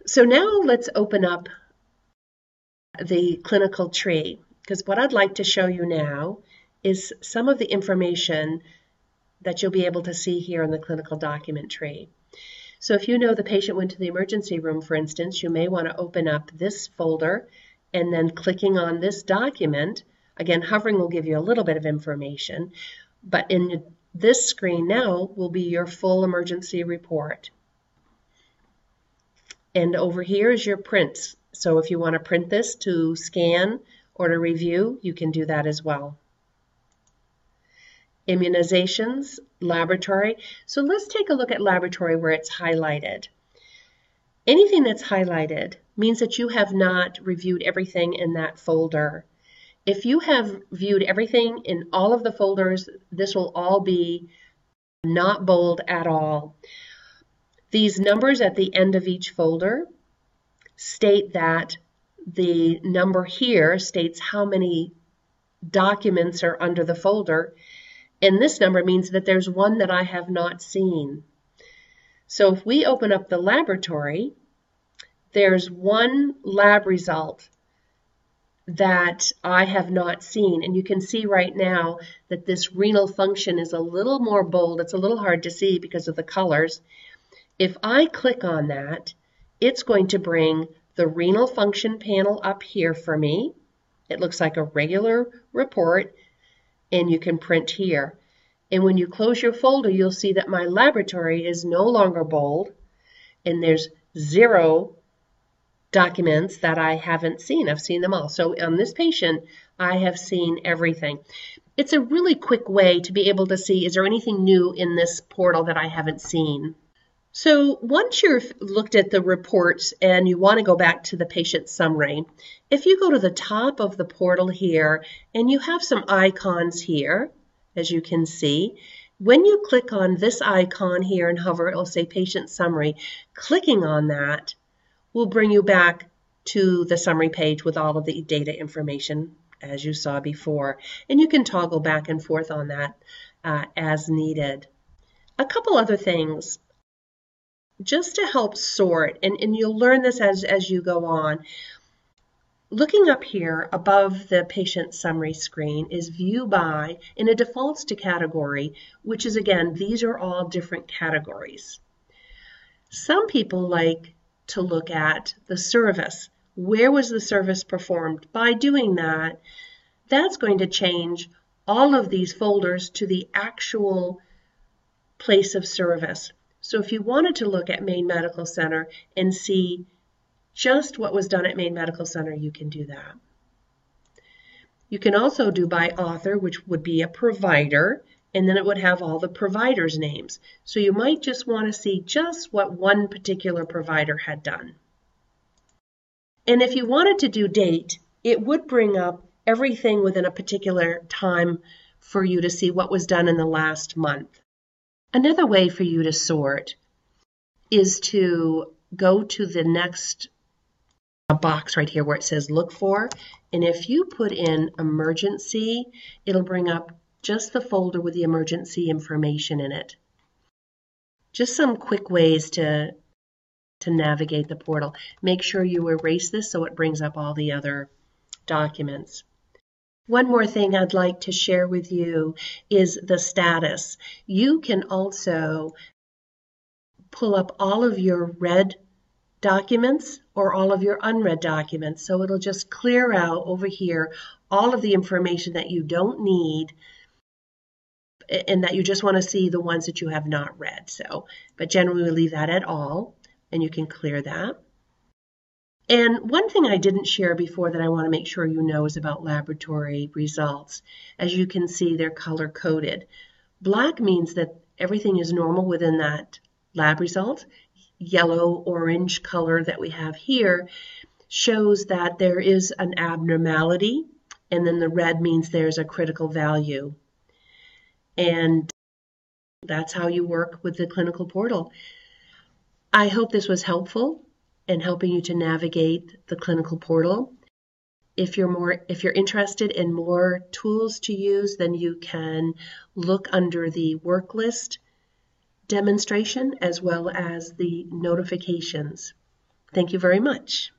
So now let's open up the clinical tree, because what I'd like to show you now is some of the information that you'll be able to see here in the clinical document tree. So if you know the patient went to the emergency room, for instance, you may want to open up this folder and then clicking on this document. Again, hovering will give you a little bit of information, but in this screen now will be your full emergency report. And over here is your prints. So if you want to print this to scan or to review, you can do that as well. Immunizations Laboratory. So let's take a look at Laboratory where it's highlighted. Anything that's highlighted means that you have not reviewed everything in that folder. If you have viewed everything in all of the folders, this will all be not bold at all. These numbers at the end of each folder state that the number here states how many documents are under the folder, and this number means that there's one that I have not seen. So if we open up the laboratory, there's one lab result that I have not seen, and you can see right now that this renal function is a little more bold. It's a little hard to see because of the colors. If I click on that, it's going to bring the renal function panel up here for me. It looks like a regular report, and you can print here. And when you close your folder, you'll see that my laboratory is no longer bold, and there's 0 documents that I haven't seen. I've seen them all. So on this patient, I have seen everything. It's a really quick way to be able to see, is there anything new in this portal that I haven't seen? So once you've looked at the reports and you want to go back to the patient summary, if you go to the top of the portal here and you have some icons here, as you can see, when you click on this icon here and hover, it will say patient summary. Clicking on that will bring you back to the summary page with all of the data information as you saw before. And you can toggle back and forth on that as needed. A couple other things just to help sort, and you'll learn this as you go on. Looking up here above the patient summary screen is view by, and it defaults to category, which is, again, these are all different categories. Some people like to look at the service. Where was the service performed? By doing that, that's going to change all of these folders to the actual place of service. So if you wanted to look at Maine Medical Center and see just what was done at Maine Medical Center, you can do that. You can also do by author, which would be a provider, and then it would have all the providers' names. So you might just want to see just what one particular provider had done. And if you wanted to do date, it would bring up everything within a particular time for you to see what was done in the last month. Another way for you to sort is to go to the next box right here where it says look for, and if you put in emergency, it'll bring up just the folder with the emergency information in it. Just some quick ways to navigate the portal. Make sure you erase this so it brings up all the other documents. One more thing I'd like to share with you is the status. You can also pull up all of your read documents or all of your unread documents. So it'll just clear out over here all of the information that you don't need and that you just want to see the ones that you have not read. But generally we leave that at all, and you can clear that. And one thing I didn't share before that I want to make sure you know is about laboratory results. As you can see, they're color-coded. Black means that everything is normal within that lab result. Yellow, orange color that we have here shows that there is an abnormality, and then the red means there's a critical value. And that's how you work with the clinical portal. I hope this was helpful in helping you to navigate the clinical portal. If you're interested in more tools to use, then you can look under the work list demonstration as well as the notifications. Thank you very much.